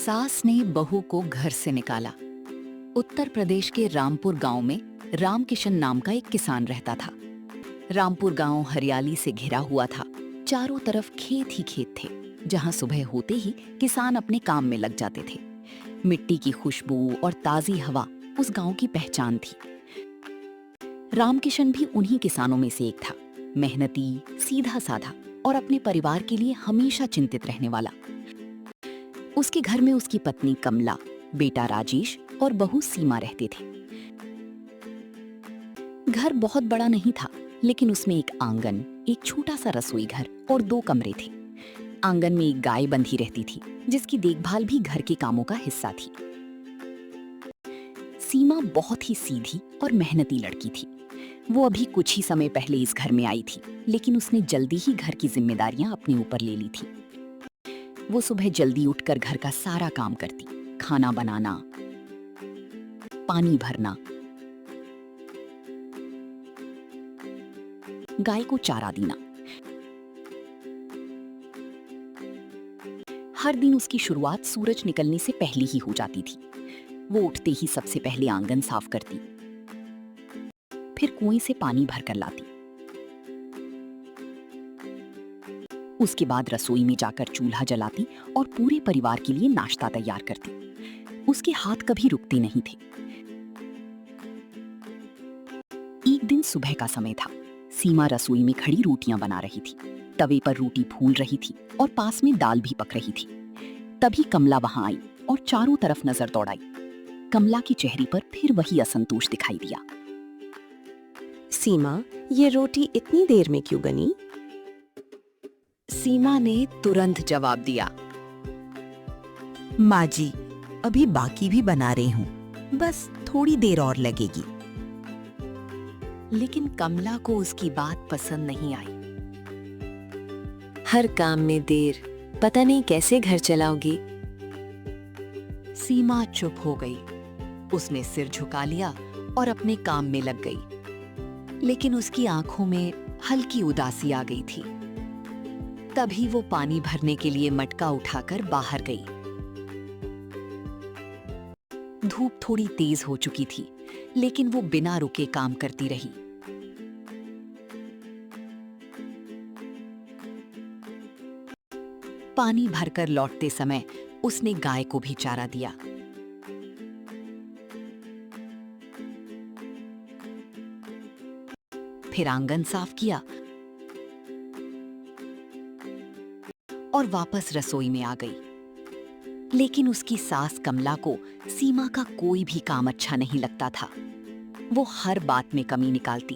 सास ने बहू को घर से निकाला। उत्तर प्रदेश के रामपुर गांव में रामकिशन नाम का एक किसान रहता था। रामपुर गांव हरियाली से घिरा हुआ था। चारों तरफ खेत ही खेत थे, जहां सुबह होते ही किसान अपने काम में लग जाते थे। मिट्टी की खुशबू और ताजी हवा उस गांव की पहचान थी। रामकिशन भी उन्हीं किसानों में से एक था। मेहनती, सीधा साधा और अपने परिवार के लिए हमेशा चिंतित रहने वाला। उसके घर में उसकी पत्नी कमला, बेटा राजेश और बहू सीमा रहते थे। घर बहुत बड़ा नहीं था, लेकिन उसमें एक आंगन, एक छोटा सा रसोई घर और 2 कमरे थे। आंगन में एक गाय बंधी रहती थी, जिसकी देखभाल भी घर के कामों का हिस्सा थी। सीमा बहुत ही सीधी और मेहनती लड़की थी। वो अभी कुछ ही समय पहले इस घर में आई थी, लेकिन उसने जल्दी ही घर की जिम्मेदारियां अपने ऊपर ले ली थी। वो सुबह जल्दी उठकर घर का सारा काम करती, खाना बनाना, पानी भरना, गाय को चारा देना। हर दिन उसकी शुरुआत सूरज निकलने से पहले ही हो जाती थी। वो उठते ही सबसे पहले आंगन साफ करती, फिर कुएं से पानी भरकर लाती। उसके बाद रसोई में जाकर चूल्हा जलाती और पूरे परिवार के लिए नाश्ता तैयार करती। उसके हाथ कभी रुकते नहीं थे। एक दिन सुबह का समय था। सीमा रसोई में खड़ी रोटियां बना रही थी। तवे पर रोटी फूल रही थी और पास में दाल भी पक रही थी। तभी कमला वहां आई और चारों तरफ नजर दौड़ाई। कमला के चेहरे पर फिर वही असंतोष दिखाई दिया। सीमा, ये रोटी इतनी देर में क्यों बनी? सीमा ने तुरंत जवाब दिया, माँ जी, अभी बाकी भी बना रही हूँ, बस थोड़ी देर और लगेगी। लेकिन कमला को उसकी बात पसंद नहीं आई। हर काम में देर, पता नहीं कैसे घर चलाओगी। सीमा चुप हो गई। उसने सिर झुका लिया और अपने काम में लग गई। लेकिन उसकी आंखों में हल्की उदासी आ गई थी। तभी वो पानी भरने के लिए मटका उठाकर बाहर गई। धूप थोड़ी तेज हो चुकी थी, लेकिन वो बिना रुके काम करती रही। पानी भरकर लौटते समय उसने गाय को भी चारा दिया। फिर आंगन साफ किया और वापस रसोई में आ गई। लेकिन उसकी सास कमला को सीमा का कोई भी काम अच्छा नहीं लगता था। वो हर बात में कमी निकालती।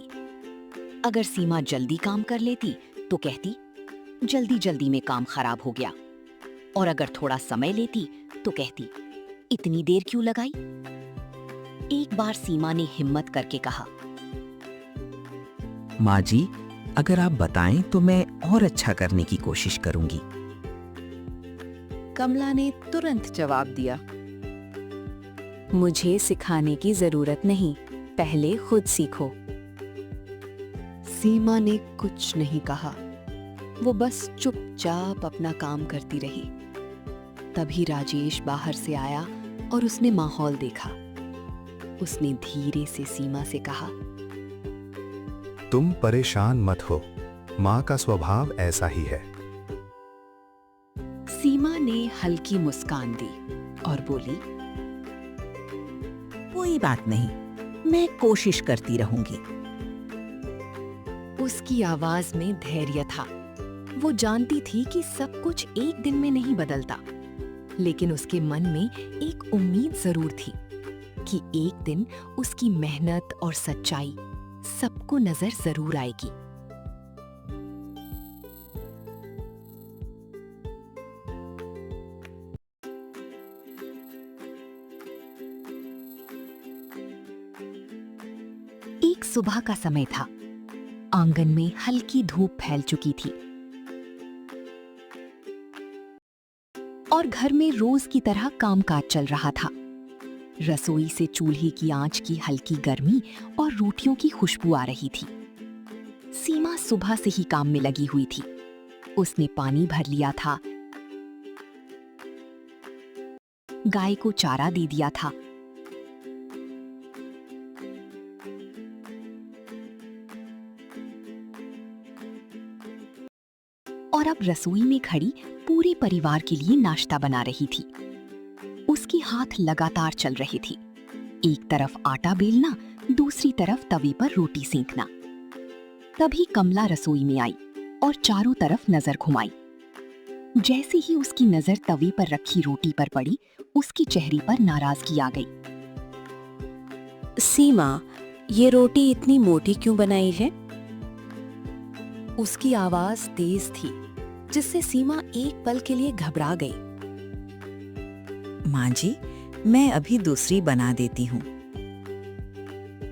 अगर सीमा जल्दी काम कर लेती तो कहती, जल्दी जल्दी में काम खराब हो गया। और अगर थोड़ा समय लेती तो कहती, इतनी देर क्यों लगाई? एक बार सीमा ने हिम्मत करके कहा, माँ जी, अगर आप बताएं तो मैं और अच्छा करने की कोशिश करूंगी। कमला ने तुरंत जवाब दिया, मुझे सिखाने की जरूरत नहीं, पहले खुद सीखो। सीमा ने कुछ नहीं कहा। वो बस चुपचाप अपना काम करती रही। तभी राजेश बाहर से आया और उसने माहौल देखा। उसने धीरे से सीमा से कहा, तुम परेशान मत हो, माँ का स्वभाव ऐसा ही है। सीमा ने हल्की मुस्कान दी और बोली, कोई बात नहीं, मैं कोशिश करती रहूंगी। उसकी आवाज में धैर्य था। वो जानती थी कि सब कुछ एक दिन में नहीं बदलता, लेकिन उसके मन में एक उम्मीद जरूर थी कि एक दिन उसकी मेहनत और सच्चाई सबको नजर जरूर आएगी। एक सुबह का समय था। आंगन में हल्की धूप फैल चुकी थी और घर में रोज की तरह कामकाज चल रहा था। रसोई से चूल्हे की आंच की हल्की गर्मी और रोटियों की खुशबू आ रही थी। सीमा सुबह से ही काम में लगी हुई थी। उसने पानी भर लिया था, गाय को चारा दे दिया था। और अब रसोई में खड़ी पूरे परिवार के लिए नाश्ता बना रही थी। उसके हाथ लगातार चल रहे थे, एक तरफ आटा बेलना, दूसरी तरफ तवे पर रोटी सेंकना। तभी कमला रसोई में आई और चारों तरफ नजर घुमाई। जैसे ही उसकी नजर तवे पर रखी रोटी पर पड़ी, उसके चेहरे पर नाराजगी आ गई। सीमा, ये रोटी इतनी मोटी क्यों बनाई है? उसकी आवाज तेज थी, जिससे सीमा एक पल के लिए घबरा गई। माँ जी, मैं अभी दूसरी बना देती हूँ।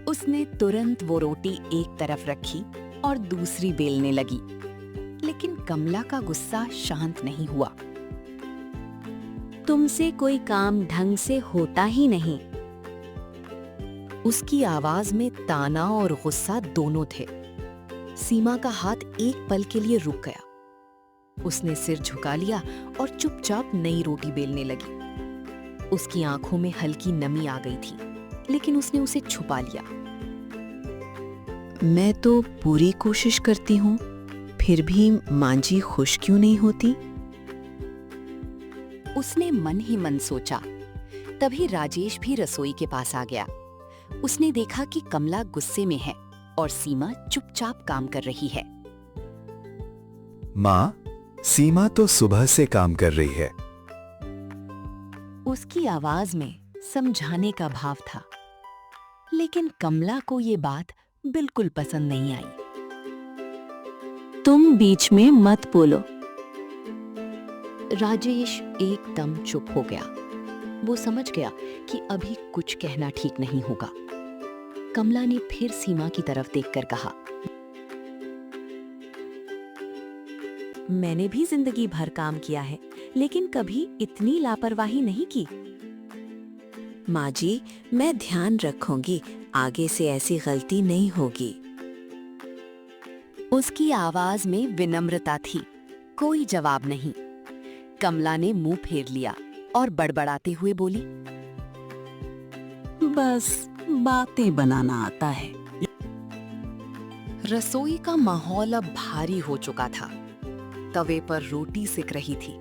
उसने तुरंत वो रोटी एक तरफ रखी और दूसरी बेलने लगी, लेकिन कमला का गुस्सा शांत नहीं हुआ। तुमसे कोई काम ढंग से होता ही नहीं। उसकी आवाज में ताना और गुस्सा दोनों थे। सीमा का हाथ एक पल के लिए रुक गया। उसने सिर झुका लिया और चुपचाप नई रोटी बेलने लगी। उसकी आंखों में हल्की नमी आ गई थी, लेकिन उसने उसे छुपा लिया। मैं तो पूरी कोशिश करती हूँ, फिर भी माँ जी खुश क्यों नहीं होती? उसने मन ही मन सोचा। तभी राजेश भी रसोई के पास आ गया। उसने देखा कि कमला गुस्से में है और सीमा चुपचाप काम कर रही है। माँ, सीमा तो सुबह से काम कर रही है। उसकी आवाज में समझाने का भाव था, लेकिन कमला को ये बात बिल्कुल पसंद नहीं आई। तुम बीच में मत बोलो। राजेश एकदम चुप हो गया। वो समझ गया कि अभी कुछ कहना ठीक नहीं होगा। कमला ने फिर सीमा की तरफ देखकर कहा, मैंने भी जिंदगी भर काम किया है, लेकिन कभी इतनी लापरवाही नहीं की। माँ जी, मैं ध्यान रखूंगी, आगे से ऐसी गलती नहीं होगी। उसकी आवाज में विनम्रता थी, कोई जवाब नहीं। कमला ने मुंह फेर लिया और बड़बड़ाते हुए बोली, बस बातें बनाना आता है। रसोई का माहौल अब भारी हो चुका था। तवे पर रोटी सिक रही थी,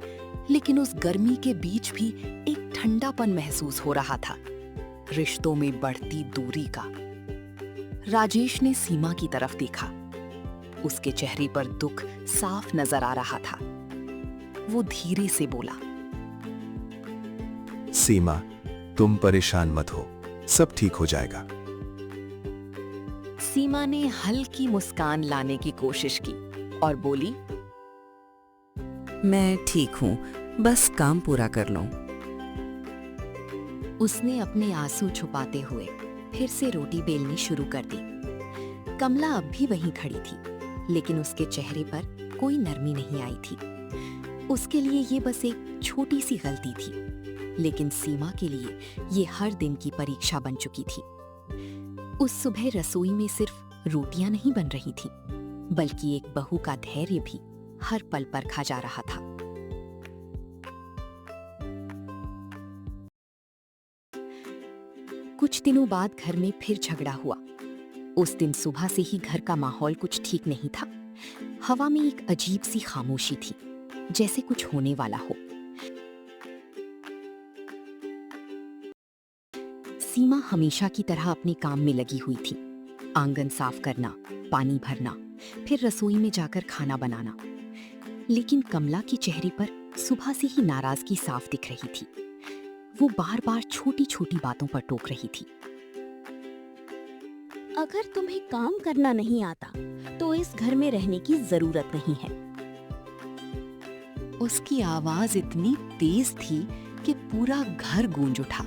लेकिन उस गर्मी के बीच भी एक ठंडापन महसूस हो रहा था, रिश्तों में बढ़ती दूरी का। राजेश ने सीमा की तरफ देखा। उसके चेहरे पर दुख साफ नजर आ रहा था। वो धीरे से बोला, सीमा, तुम परेशान मत हो, सब ठीक हो जाएगा। सीमा ने हल्की मुस्कान लाने की कोशिश की और बोली, मैं ठीक हूँ, बस काम पूरा कर लूं। उसने अपने आंसू छुपाते हुए फिर से रोटी बेलनी शुरू कर दी। कमला अब भी वहीं खड़ी थी, लेकिन उसके चेहरे पर कोई नरमी नहीं आई थी। उसके लिए ये बस एक छोटी सी गलती थी, लेकिन सीमा के लिए ये हर दिन की परीक्षा बन चुकी थी। उस सुबह रसोई में सिर्फ रोटियां नहीं बन रही थी, बल्कि एक बहू का धैर्य भी हर पल परखा जा रहा था। कुछ दिनों बाद घर में फिर झगड़ा हुआ। उस दिन सुबह से ही घर का माहौल कुछ ठीक नहीं था। हवा में एक अजीब सी खामोशी थी, जैसे कुछ होने वाला हो। सीमा हमेशा की तरह अपने काम में लगी हुई थी। आंगन साफ करना, पानी भरना, फिर रसोई में जाकर खाना बनाना। लेकिन कमला के चेहरे पर सुबह से ही नाराजगी साफ दिख रही थी। वो बार बार छोटी छोटी बातों पर टोक रही थी। अगर तुम्हें काम करना नहीं आता, तो इस घर में रहने की जरूरत नहीं है। उसकी आवाज इतनी तेज थी कि पूरा घर गूंज उठा।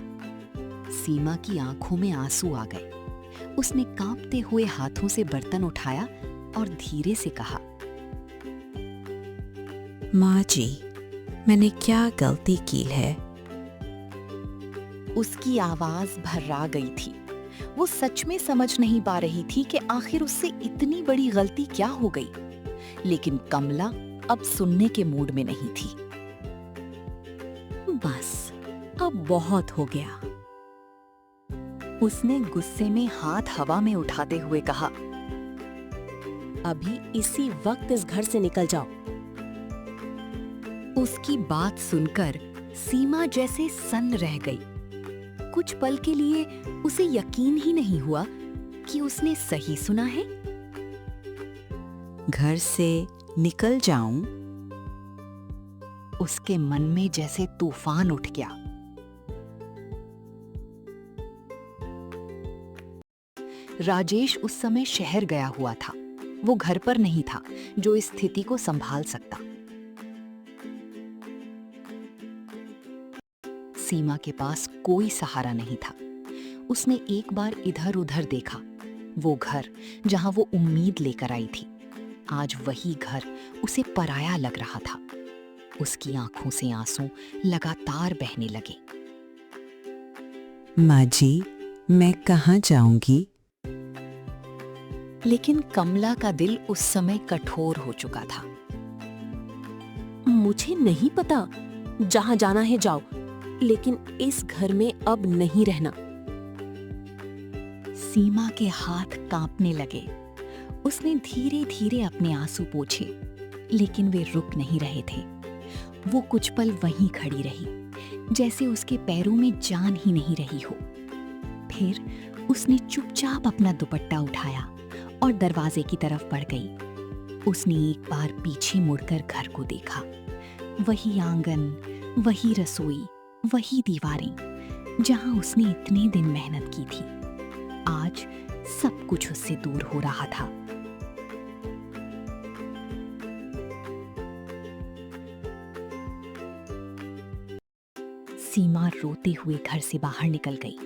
सीमा की आंखों में आंसू आ गए। उसने कांपते हुए हाथों से बर्तन उठाया और धीरे से कहा, माँ जी, मैंने क्या गलती की है? उसकी आवाज भर्रा गई थी। वो सच में समझ नहीं पा रही थी कि आखिर उससे इतनी बड़ी गलती क्या हो गई। लेकिन कमला अब सुनने के मूड में नहीं थी। बस अब बहुत हो गया। उसने गुस्से में हाथ हवा में उठाते हुए कहा, अभी इसी वक्त इस घर से निकल जाओ। उसकी बात सुनकर सीमा जैसे सन्न रह गई। कुछ पल के लिए उसे यकीन ही नहीं हुआ कि उसने सही सुना है। घर से निकल जाऊं? उसके मन में जैसे तूफान उठ गया। राजेश उस समय शहर गया हुआ था। वो घर पर नहीं था जो इस स्थिति को संभाल सकता। सीमा के पास कोई सहारा नहीं था। उसने एक बार इधर-उधर देखा। वो घर जहां वो उम्मीद लेकर आई थी, आज वही घर उसे पराया लग रहा था। उसकी आंखों से आंसू लगातार बहने लगे। माँ जी, मैं कहाँ जाऊंगी? लेकिन कमला का दिल उस समय कठोर हो चुका था। मुझे नहीं पता, जहां जाना है जाओ, लेकिन इस घर में अब नहीं रहना। सीमा के हाथ कांपने लगे। उसने धीरे-धीरे अपने आंसू पोंछे, लेकिन वे रुक नहीं रहे थे। वो कुछ पल वहीं खड़ी रही, जैसे उसके पैरों में जान ही नहीं रही हो। फिर उसने चुपचाप अपना दुपट्टा उठाया और दरवाजे की तरफ बढ़ गई। उसने एक बार पीछे मुड़कर घर को देखा। वही आंगन, वही रसोई, वही दीवारें, जहां उसने इतने दिन मेहनत की थी। आज सब कुछ उससे दूर हो रहा था। सीमा रोते हुए घर से बाहर निकल गई।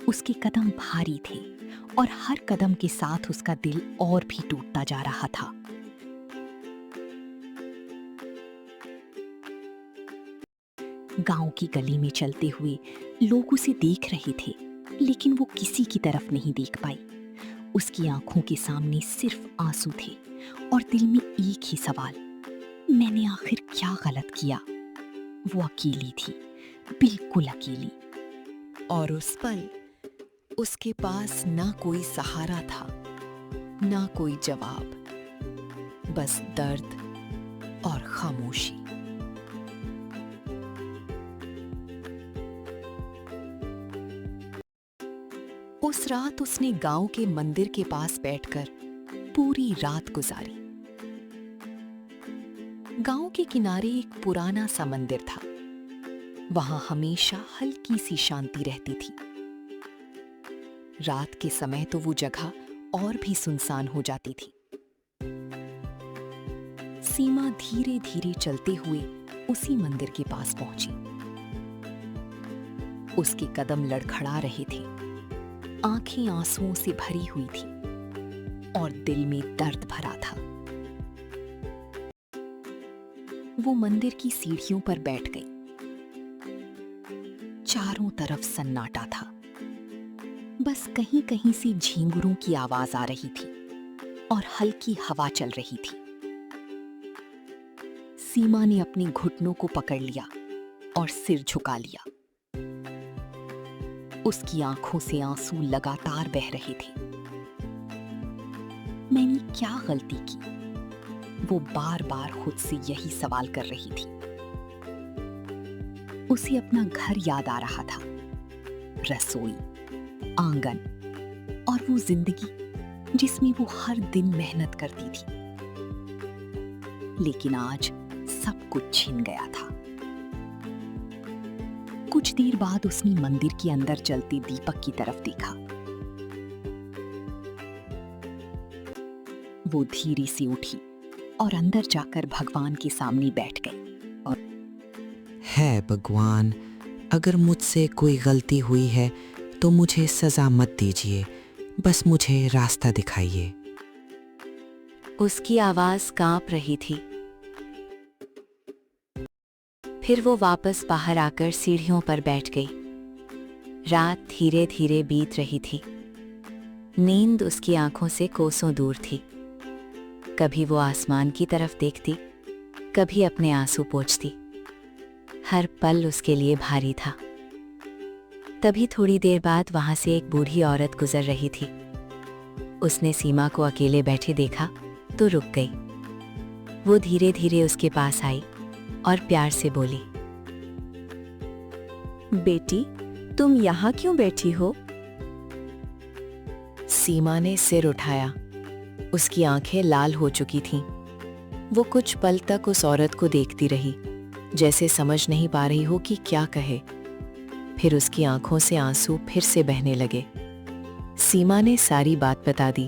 उसके कदम भारी थे और हर कदम के साथ उसका दिल और भी टूटता जा रहा था। गांव की गली में चलते हुए लोग उसे देख रहे थे, लेकिन वो किसी की तरफ नहीं देख पाई। उसकी आंखों के सामने सिर्फ आंसू थे और दिल में एक ही सवाल, मैंने आखिर क्या गलत किया? वो अकेली थी, बिल्कुल अकेली। और उस पल उसके पास ना कोई सहारा था, ना कोई जवाब, बस दर्द और खामोशी। उस रात उसने गांव के मंदिर के पास बैठकर पूरी रात गुजारी। गांव के किनारे एक पुराना सा मंदिर था। वहां हमेशा हल्की सी शांति रहती थी। रात के समय तो वो जगह और भी सुनसान हो जाती थी। सीमा धीरे धीरे चलते हुए उसी मंदिर के पास पहुंची। उसके कदम लड़खड़ा रहे थे, आंखें आंसुओं से भरी हुई थी और दिल में दर्द भरा था। वो मंदिर की सीढ़ियों पर बैठ गई। चारों तरफ सन्नाटा था। बस कहीं कहीं से झींगुरों की आवाज आ रही थी और हल्की हवा चल रही थी। सीमा ने अपने घुटनों को पकड़ लिया और सिर झुका लिया। उसकी आंखों से आंसू लगातार बह रहे थे। मैंने क्या गलती की? वो बार बार खुद से यही सवाल कर रही थी। उसे अपना घर याद आ रहा था, रसोई, आंगन और वो जिंदगी जिसमें वो हर दिन मेहनत करती थी। लेकिन आज सब कुछ छिन गया था। कुछ देर बाद उसने मंदिर के अंदर जलते दीपक की तरफ देखा। वो धीरे से उठी और अंदर जाकर भगवान के सामने बैठ गई। है भगवान, अगर मुझसे कोई गलती हुई है तो मुझे सजा मत दीजिए, बस मुझे रास्ता दिखाइए। उसकी आवाज कांप रही थी। फिर वो वापस बाहर आकर सीढ़ियों पर बैठ गई। रात धीरे धीरे बीत रही थी। नींद उसकी आंखों से कोसों दूर थी। कभी वो आसमान की तरफ देखती, कभी अपने आंसू पोंछती। हर पल उसके लिए भारी था। तभी थोड़ी देर बाद वहां से एक बूढ़ी औरत गुजर रही थी। उसने सीमा को अकेले बैठे देखा तो रुक गई। वो धीरे धीरे उसके पास आई और प्यार से बोली, बेटी, तुम यहाँ क्यों बैठी हो? सीमा ने सिर उठाया। उसकी आंखें लाल हो चुकी थीं। वो कुछ पल तक उस औरत को देखती रही, जैसे समझ नहीं पा रही हो कि क्या कहे। फिर उसकी आंखों से आंसू फिर से बहने लगे। सीमा ने सारी बात बता दी।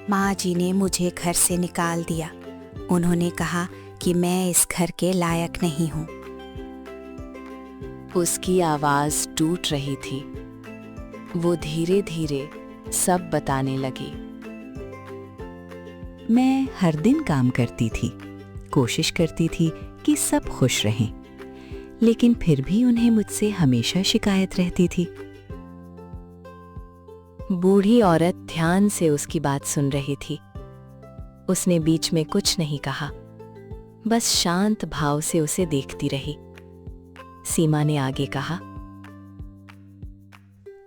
माँ जी ने मुझे घर से निकाल दिया। उन्होंने कहा कि मैं इस घर के लायक नहीं हूँ। उसकी आवाज टूट रही थी। वो धीरे धीरे सब बताने लगी। मैं हर दिन काम करती थी, कोशिश करती थी कि सब खुश रहें, लेकिन फिर भी उन्हें मुझसे हमेशा शिकायत रहती थी। बूढ़ी औरत ध्यान से उसकी बात सुन रही थी। उसने बीच में कुछ नहीं कहा, बस शांत भाव से उसे देखती रही। सीमा ने आगे कहा,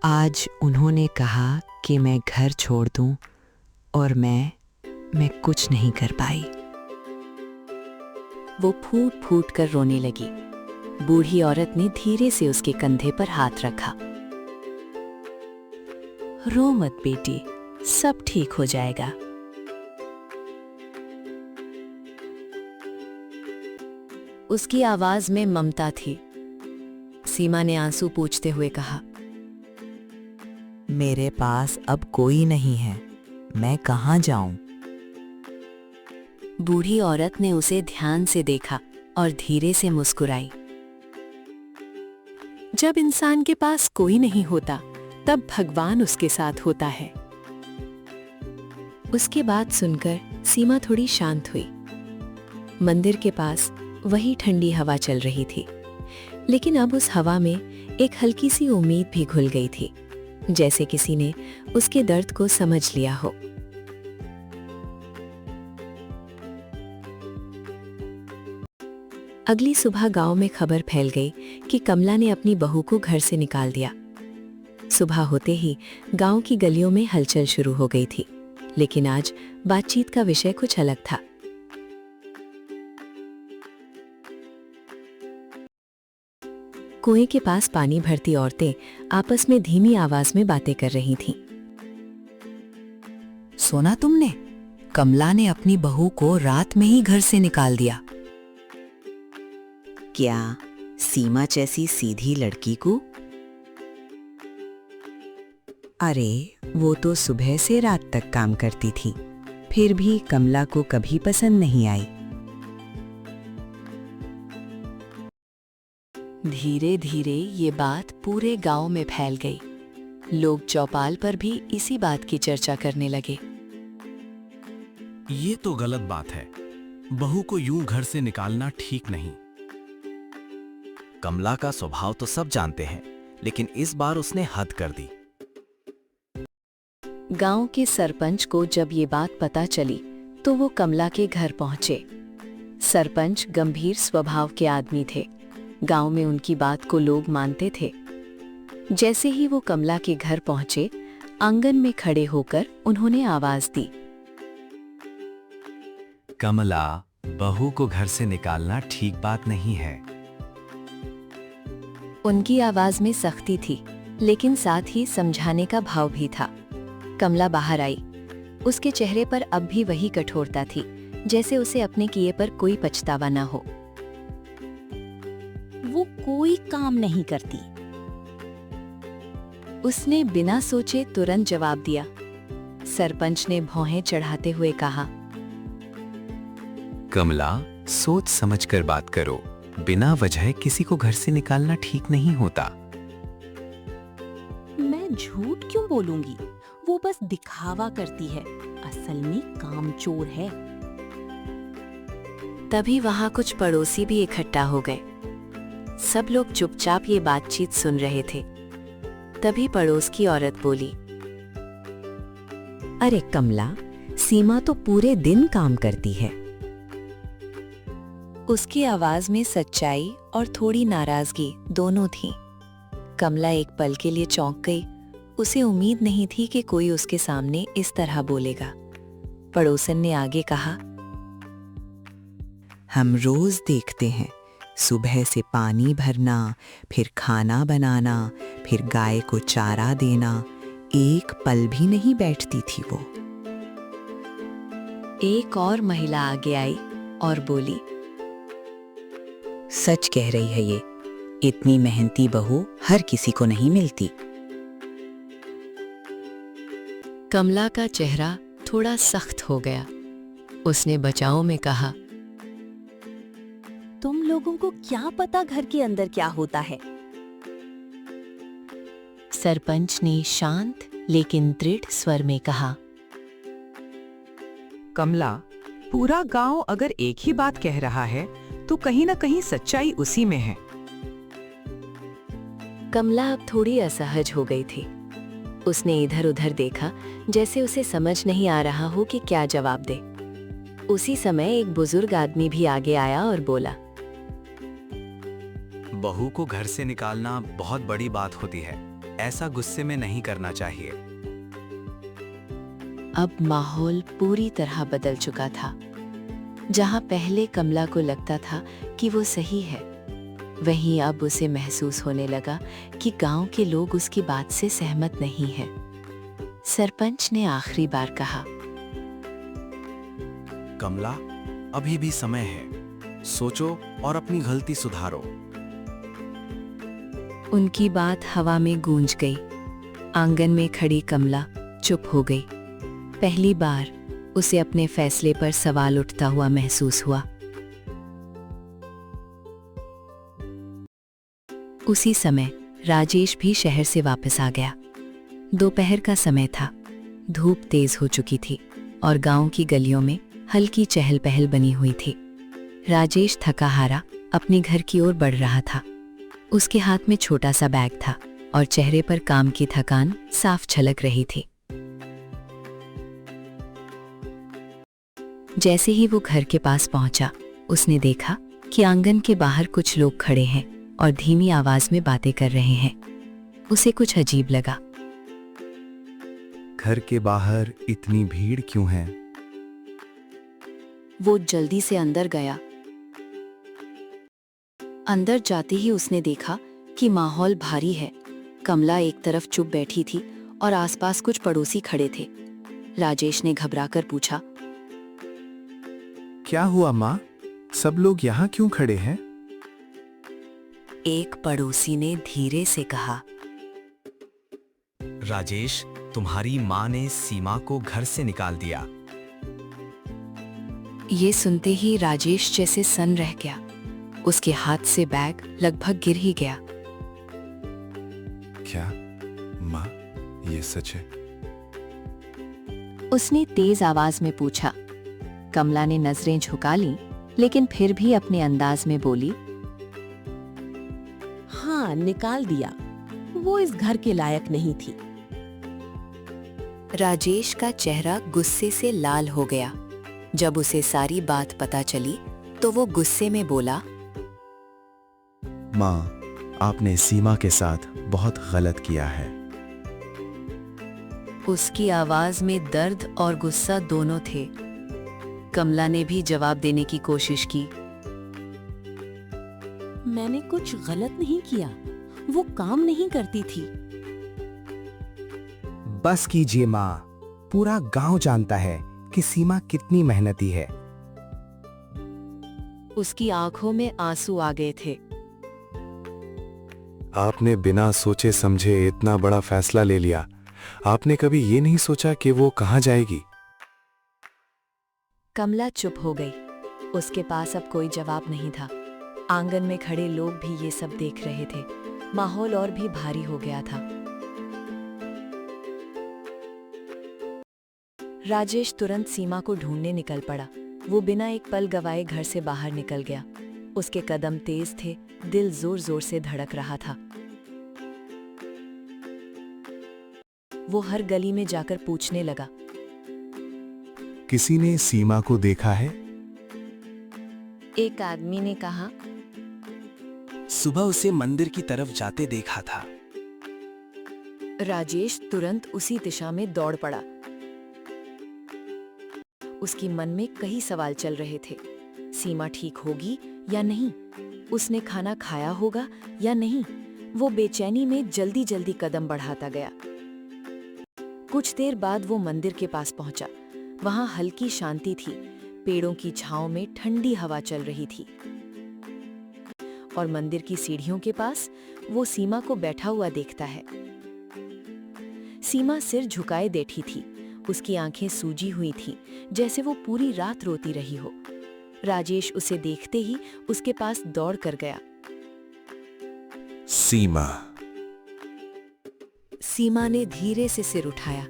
आज उन्होंने कहा कि मैं घर छोड़ दूं और मैं कुछ नहीं कर पाई। वो फूट फूट कर रोने लगी। बूढ़ी औरत ने धीरे से उसके कंधे पर हाथ रखा। रो मत बेटी, सब ठीक हो जाएगा। उसकी आवाज में ममता थी। सीमा ने आंसू पोंछते हुए कहा, मेरे पास अब कोई नहीं है, मैं कहाँ जाऊं? बूढ़ी औरत ने उसे ध्यान से देखा और धीरे से मुस्कुराई। जब इंसान के पास कोई नहीं होता, तब भगवान उसके साथ होता है। उसकी बात सुनकर सीमा थोड़ी शांत हुई। मंदिर के पास वही ठंडी हवा चल रही थी, लेकिन अब उस हवा में एक हल्की सी उम्मीद भी घुल गई थी, जैसे किसी ने उसके दर्द को समझ लिया हो। अगली सुबह गांव में खबर फैल गई कि कमला ने अपनी बहू को घर से निकाल दिया। सुबह होते ही गांव की गलियों में हलचल शुरू हो गई थी, लेकिन आज बातचीत का विषय कुछ अलग था। कुएं के पास पानी भरती औरतें आपस में धीमी आवाज में बातें कर रही थीं। सुना तुमने? कमला ने अपनी बहू को रात में ही घर से निकाल दिया। क्या सीमा जैसी सीधी लड़की को? अरे, वो तो सुबह से रात तक काम करती थी, फिर भी कमला को कभी पसंद नहीं आई। धीरे धीरे ये बात पूरे गांव में फैल गई। लोग चौपाल पर भी इसी बात की चर्चा करने लगे। ये तो गलत बात है। बहू को यूं घर से निकालना ठीक नहीं। कमला का स्वभाव तो सब जानते हैं, लेकिन इस बार उसने हद कर दी। गांव के सरपंच को जब ये बात पता चली तो वो कमला के घर पहुंचे। सरपंच गंभीर स्वभाव के आदमी थे। गांव में उनकी बात को लोग मानते थे। जैसे ही वो कमला के घर पहुंचे, आंगन में खड़े होकर उन्होंने आवाज दी, कमला, बहू को घर से निकालना ठीक बात नहीं है। उनकी आवाज में सख्ती थी, लेकिन साथ ही समझाने का भाव भी था। कमला बाहर आई। उसके चेहरे पर अब भी वही कठोरता थी, जैसे उसे अपने किए पर कोई पछतावा न हो। वो कोई काम नहीं करती। उसने बिना सोचे तुरंत जवाब दिया। सरपंच ने भौहें चढ़ाते हुए कहा, कमला, सोच समझकर बात करो। बिना वजह किसी को घर से निकालना ठीक नहीं होता। मैं झूठ क्यों बोलूंगी? वो बस दिखावा करती है, असल में कामचोर है। तभी वहां कुछ पड़ोसी भी इकट्ठा हो गए। सब लोग चुपचाप ये बातचीत सुन रहे थे। तभी पड़ोस की औरत बोली, अरे कमला, सीमा तो पूरे दिन काम करती है। उसकी आवाज में सच्चाई और थोड़ी नाराजगी दोनों थी। कमला एक पल के लिए चौंक गई। उसे उम्मीद नहीं थी कि कोई उसके सामने इस तरह बोलेगा। पड़ोसन ने आगे कहा, हम रोज देखते हैं, सुबह से पानी भरना, फिर खाना बनाना, फिर गाय को चारा देना, एक पल भी नहीं बैठती थी वो। एक और महिला आगे आई और बोली, सच कह रही है ये, इतनी मेहनती बहू हर किसी को नहीं मिलती। कमला का चेहरा थोड़ा सख्त हो गया। उसने बचाव में कहा, तुम लोगों को क्या पता घर के अंदर क्या होता है। सरपंच ने शांत लेकिन दृढ़ स्वर में कहा, कमला, पूरा गांव अगर एक ही बात कह रहा है तो कहीं ना कहीं सच्चाई उसी में है। कमला अब थोड़ी असहज हो गई थी। उसने इधर उधर देखा, जैसे उसे समझ नहीं आ रहा हो कि क्या जवाब दे। उसी समय एक बुजुर्ग आदमी भी आगे आया और बोला, बहू को घर से निकालना बहुत बड़ी बात होती है, ऐसा गुस्से में नहीं करना चाहिए। अब माहौल पूरी तरह बदल चुका था। जहां पहले कमला को लगता था कि वो सही है, वहीं अब उसे महसूस होने लगा कि गांव के लोग उसकी बात से सहमत नहीं हैं। सरपंच ने आखिरी बार कहा, कमला, अभी भी समय है, सोचो और अपनी गलती सुधारो। उनकी बात हवा में गूंज गई। आंगन में खड़ी कमला चुप हो गई। पहली बार उसे अपने फैसले पर सवाल उठता हुआ महसूस हुआ। उसी समय राजेश भी शहर से वापस आ गया। दोपहर का समय था, धूप तेज हो चुकी थी और गांव की गलियों में हल्की चहल पहल बनी हुई थी। राजेश थका हारा अपने घर की ओर बढ़ रहा था। उसके हाथ में छोटा सा बैग था और चेहरे पर काम की थकान साफ झलक रही थी। जैसे ही वो घर के पास पहुंचा, उसने देखा कि आंगन के बाहर कुछ लोग खड़े हैं और धीमी आवाज में बातें कर रहे हैं। उसे कुछ अजीब लगा। घर के बाहर इतनी भीड़ क्यों है? वो जल्दी से अंदर गया। अंदर जाते ही उसने देखा कि माहौल भारी है। कमला एक तरफ चुप बैठी थी और आसपास कुछ पड़ोसी खड़े थे। राजेश ने घबराकर पूछा, क्या हुआ माँ? सब लोग यहाँ क्यों खड़े हैं? एक पड़ोसी ने धीरे से कहा, राजेश, तुम्हारी माँ ने सीमा को घर से निकाल दिया। ये सुनते ही राजेश जैसे सन रह गया। उसके हाथ से बैग लगभग गिर ही गया। क्या माँ, ये सच है? उसने तेज आवाज में पूछा। कमला ने नजरें झुका लीं, लेकिन फिर भी अपने अंदाज में बोली, हाँ, निकाल दिया। वो इस घर के लायक नहीं थी। राजेश का चेहरा गुस्से से लाल हो गया। जब उसे सारी बात पता चली तो वो गुस्से में बोला, माँ, आपने सीमा के साथ बहुत गलत किया है। उसकी आवाज में दर्द और गुस्सा दोनों थे। कमला ने भी जवाब देने की कोशिश की। मैंने कुछ गलत नहीं किया, वो काम नहीं करती थी। बस कीजिए माँ, पूरा गांव जानता है कि सीमा कितनी मेहनती है। उसकी आंखों में आंसू आ गए थे। आपने बिना सोचे समझे इतना बड़ा फैसला ले लिया। आपने कभी ये नहीं सोचा कि वो कहाँ जाएगी? कमला चुप हो गई। उसके पास अब कोई जवाब नहीं था। आंगन में खड़े लोग भी ये सब देख रहे थे। माहौल और भी भारी हो गया था। राजेश तुरंत सीमा को ढूंढने निकल पड़ा। वो बिना एक पल गवाए घर से बाहर निकल गया। उसके कदम तेज थे, दिल जोर जोर से धड़क रहा था। वो हर गली में जाकर पूछने लगा, किसी ने सीमा को देखा है? एक आदमी ने कहा, सुबह उसे मंदिर की तरफ जाते देखा था। राजेश तुरंत उसी दिशा में दौड़ पड़ा। उसके मन में कई सवाल चल रहे थे। सीमा ठीक होगी या नहीं? उसने खाना खाया होगा या नहीं? वो बेचैनी में जल्दी जल्दी कदम बढ़ाता गया। कुछ देर बाद वो मंदिर के पास पहुंचा। वहां हल्की शांति थी। पेड़ों की छांव में ठंडी हवा चल रही थी और मंदिर की सीढ़ियों के पास वो सीमा को बैठा हुआ देखता है। सीमा सिर झुकाए बैठी थी। उसकी आंखें सूजी हुई थी, जैसे वो पूरी रात रोती रही हो। राजेश उसे देखते ही उसके पास दौड़ कर गया। सीमा। सीमा ने धीरे से सिर उठाया।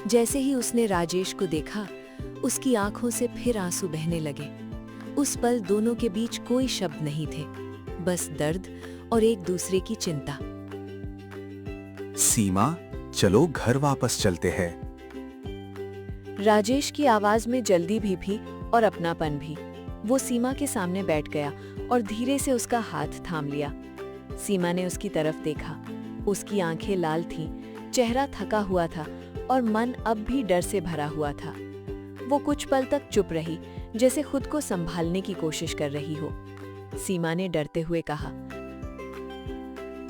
जैसे ही उसने राजेश को देखा, उसकी आंखों से फिर आंसू बहने लगे। उस पल दोनों के बीच कोई शब्द नहीं थे, बस दर्द और एक दूसरे की चिंता। सीमा, चलो घर वापस चलते हैं। राजेश की आवाज में जल्दी भी और अपनापन भी। वो सीमा के सामने बैठ गया और धीरे से उसका हाथ थाम लिया। सीमा ने उसकी तरफ देखा। उसकी आंखें लाल थीं, चेहरा थका हुआ था और मन अब भी डर से भरा हुआ था। वो कुछ पल तक चुप रही, जैसे खुद को संभालने की कोशिश कर रही हो। सीमा ने डरते हुए कहा,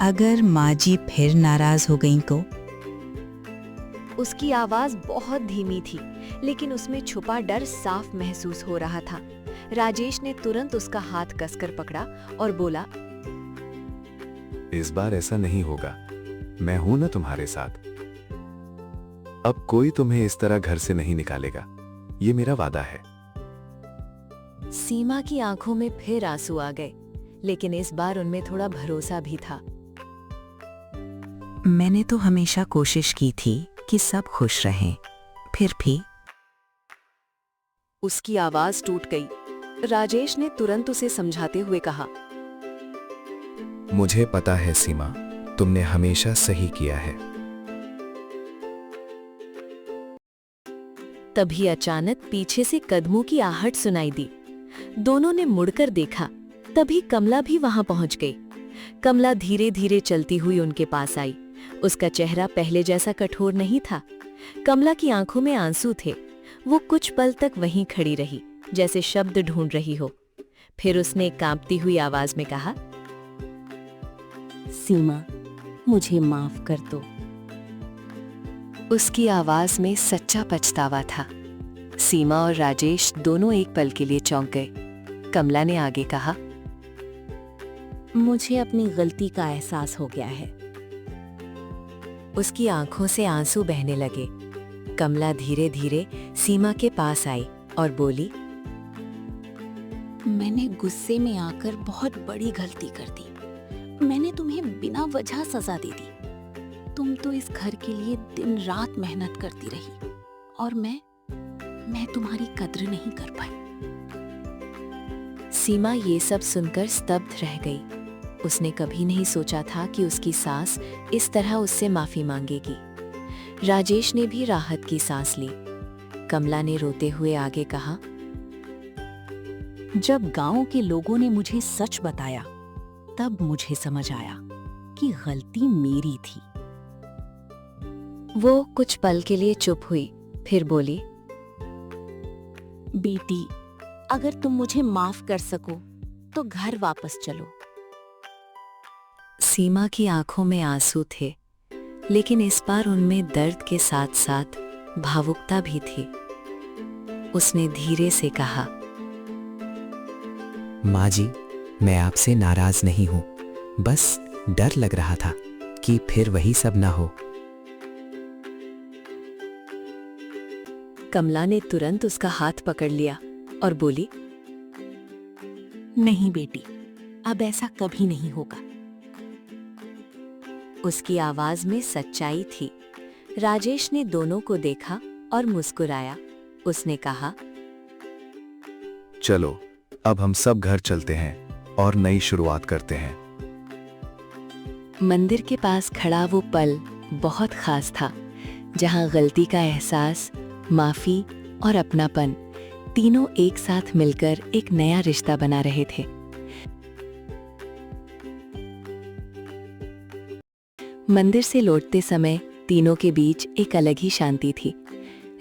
अगर माँ जी फिर नाराज हो गईं तो? उसकी आवाज बहुत धीमी थी, लेकिन उसमें छुपा डर साफ महसूस हो रहा था। राजेश ने तुरंत उसका हाथ कसकर पकड़ा और बोला, इस बार ऐसा नहीं होगा। मैं हूं ना तुम्हारे साथ। अब कोई तुम्हें इस तरह घर से नहीं निकालेगा। ये मेरा वादा है। सीमा की आंखों में फिर आंसू आ गए, लेकिन इस बार उनमें थोड़ा भरोसा भी था। मैंने तो हमेशा कोशिश की थी कि सब खुश रहें, फिर भी। उसकी आवाज टूट गई। राजेश ने तुरंत उसे समझाते हुए कहा, मुझे पता है सीमा, तुमने हमेशा सही किया है। तभी अचानक पीछे से कदमों की आहट सुनाई दी। दोनों ने मुड़कर देखा। तभी कमला भी वहां पहुंच गई। कमला धीरे धीरे चलती हुई उनके पास आई। उसका चेहरा पहले जैसा कठोर नहीं था। कमला की आंखों में आंसू थे। वो कुछ पल तक वहीं खड़ी रही, जैसे शब्द ढूंढ रही हो। फिर उसने कांपती हुई आवाज में कहा, सीमा, मुझे माफ कर दो। उसकी आवाज में सच्चा पछतावा था। सीमा और राजेश दोनों एक पल के लिए चौंक गए। कमला ने आगे कहा, मुझे अपनी गलती का एहसास हो गया है। उसकी आंखों से आंसू बहने लगे। कमला धीरे धीरे सीमा के पास आई और बोली, मैंने गुस्से में आकर बहुत बड़ी गलती कर दी। मैंने तुम्हें बिना वजह सजा दे दी। तुम तो इस घर के लिए दिन रात मेहनत करती रही और मैं तुम्हारी कद्र नहीं कर पाई। सीमा ये सब सुनकर स्तब्ध रह गई। उसने कभी नहीं सोचा था कि उसकी सास इस तरह उससे माफी मांगेगी। राजेश ने भी राहत की सांस ली। कमला ने रोते हुए आगे कहा, जब गांव के लोगों ने मुझे सच बताया, तब मुझे समझ आया कि गलती मेरी थी। वो कुछ पल के लिए चुप हुई, फिर बोली, बेटी, अगर तुम मुझे माफ कर सको तो घर वापस चलो। सीमा की आंखों में आंसू थे, लेकिन इस बार उनमें दर्द के साथ साथ भावुकता भी थी। उसने धीरे से कहा, माँ जी, मैं आपसे नाराज नहीं हूं, बस डर लग रहा था कि फिर वही सब ना हो। कमला ने तुरंत उसका हाथ पकड़ लिया और बोली, नहीं बेटी, अब ऐसा कभी नहीं होगा। उसकी आवाज में सच्चाई थी। राजेश ने दोनों को देखा और मुस्कुराया। उसने कहा, चलो अब हम सब घर चलते हैं और नई शुरुआत करते हैं। मंदिर के पास खड़ा वो पल बहुत खास था, जहां गलती का एहसास, माफी और अपनापन तीनों एक साथ मिलकर एक नया रिश्ता बना रहे थे। मंदिर से लौटते समय तीनों के बीच एक अलग ही शांति थी।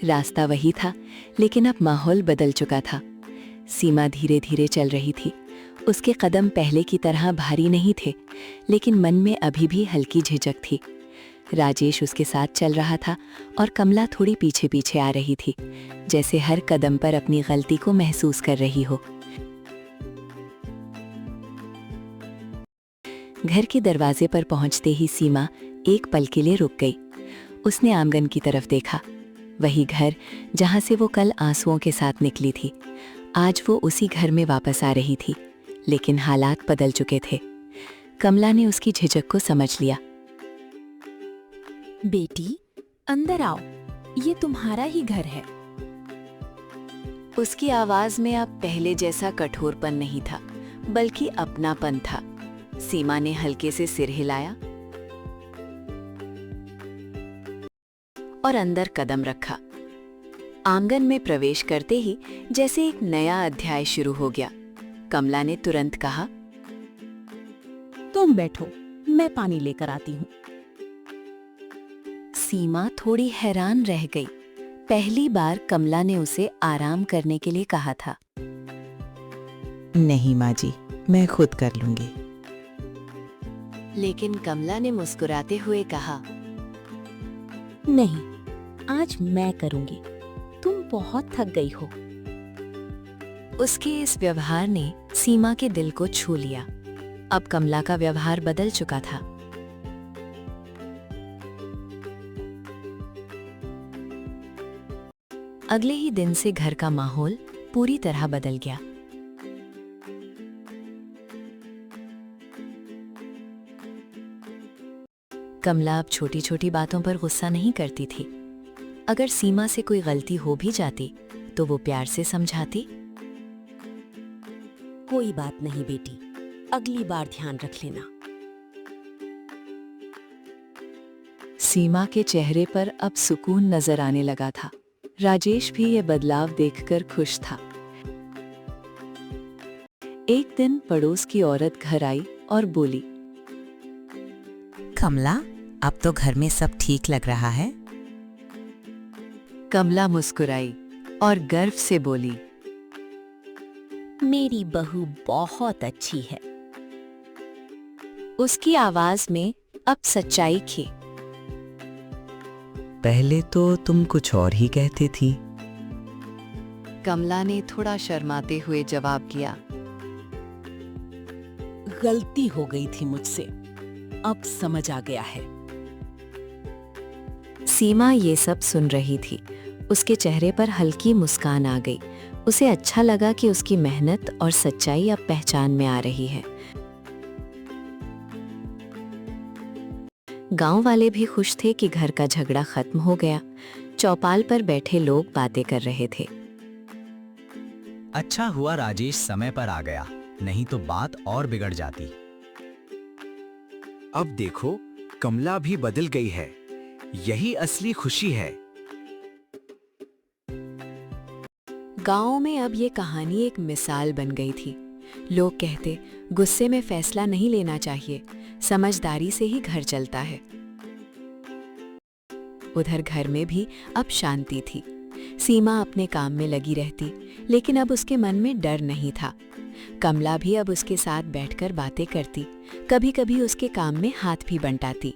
रास्ता वही था, लेकिन अब माहौल बदल चुका था। सीमा धीरे धीरे चल रही थी। उसके कदम पहले की तरह भारी नहीं थे, लेकिन मन में अभी भी हल्की झिझक थी। राजेश उसके साथ चल रहा था और कमला थोड़ी पीछे पीछे आ रही थी, जैसे हर कदम पर अपनी गलती को महसूस कर रही हो। घर के दरवाजे पर पहुंचते ही सीमा एक पल के लिए रुक गई। उसने आंगन की तरफ देखा। वही घर जहां से वो कल आंसुओं के साथ निकली थी। आज वो उसी घर में वापस आ रही थी, लेकिन हालात बदल चुके थे। कमला ने उसकी झिझक को समझ लिया। बेटी, अंदर आओ, ये तुम्हारा ही घर है। उसकी आवाज में अब पहले जैसा कठोरपन नहीं था, बल्कि अपनापन था। सीमा ने हल्के से सिर हिलाया और अंदर कदम रखा। आंगन में प्रवेश करते ही जैसे एक नया अध्याय शुरू हो गया। कमला ने तुरंत कहा, तुम बैठो, मैं पानी लेकर आती हूँ। सीमा थोड़ी हैरान रह गई। पहली बार कमला ने उसे आराम करने के लिए कहा था। नहीं माँ जी, मैं खुद कर लूंगी। लेकिन कमला ने मुस्कुराते हुए कहा, नहीं, आज मैं करूंगी। तुम बहुत थक गई हो। उसके इस व्यवहार ने सीमा के दिल को छू लिया। अब कमला का व्यवहार बदल चुका था। अगले ही दिन से घर का माहौल पूरी तरह बदल गया। कमला अब छोटी छोटी बातों पर गुस्सा नहीं करती थी। अगर सीमा से कोई गलती हो भी जाती तो वो प्यार से समझाती। कोई बात नहीं बेटी, अगली बार ध्यान रख लेना। सीमा के चेहरे पर अब सुकून नजर आने लगा था। राजेश भी ये बदलाव देखकर खुश था। एक दिन पड़ोस की औरत घर आई और बोली, कमला, अब तो घर में सब ठीक लग रहा है। कमला मुस्कुराई और गर्व से बोली, मेरी बहू बहुत अच्छी है। उसकी आवाज में अब सच्चाई थी। पहले तो तुम कुछ और ही कहती थी। कमला ने थोड़ा शर्माते हुए जवाब किया, गलती हो गई थी मुझसे, अब समझ आ गया है। सीमा ये सब सुन रही थी। उसके चेहरे पर हल्की मुस्कान आ गई। उसे अच्छा लगा कि उसकी मेहनत और सच्चाई अब पहचान में आ रही है। गांव वाले भी खुश थे कि घर का झगड़ा खत्म हो गया। चौपाल पर बैठे लोग बातें कर रहे थे। अच्छा हुआ राजेश समय पर आ गया, नहीं तो बात और बिगड़ जाती। अब देखो, कमला भी बदल गई है। यही असली खुशी है। गांव में अब ये कहानी एक मिसाल बन गई थी। लोग कहते, गुस्से में फैसला नहीं लेना चाहिए, समझदारी से ही घर चलता है। उधर घर में भी अब शांति थी। सीमा अपने काम में लगी रहती, लेकिन अब उसके मन में डर नहीं था। कमला भी अब उसके साथ बैठकर बातें करती, कभी कभी उसके काम में हाथ भी बंटाती।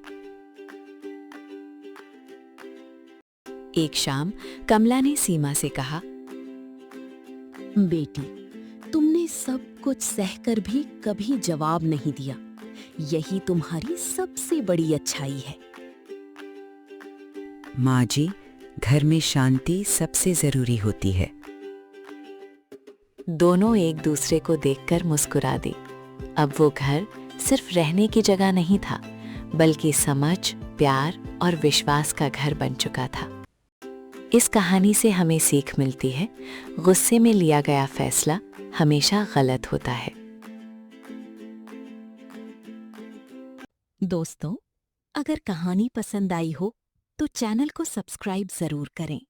एक शाम कमला ने सीमा से कहा, बेटी, तुमने सब कुछ सहकर भी कभी जवाब नहीं दिया। यही तुम्हारी सबसे बड़ी अच्छाई है। माँ जी, घर में शांति सबसे जरूरी होती है। दोनों एक दूसरे को देखकर मुस्कुरा दी। अब वो घर सिर्फ रहने की जगह नहीं था, बल्कि समझ, प्यार और विश्वास का घर बन चुका था। इस कहानी से हमें सीख मिलती है, गुस्से में लिया गया फैसला हमेशा गलत होता है। दोस्तों, अगर कहानी पसंद आई हो तो चैनल को सब्सक्राइब जरूर करें।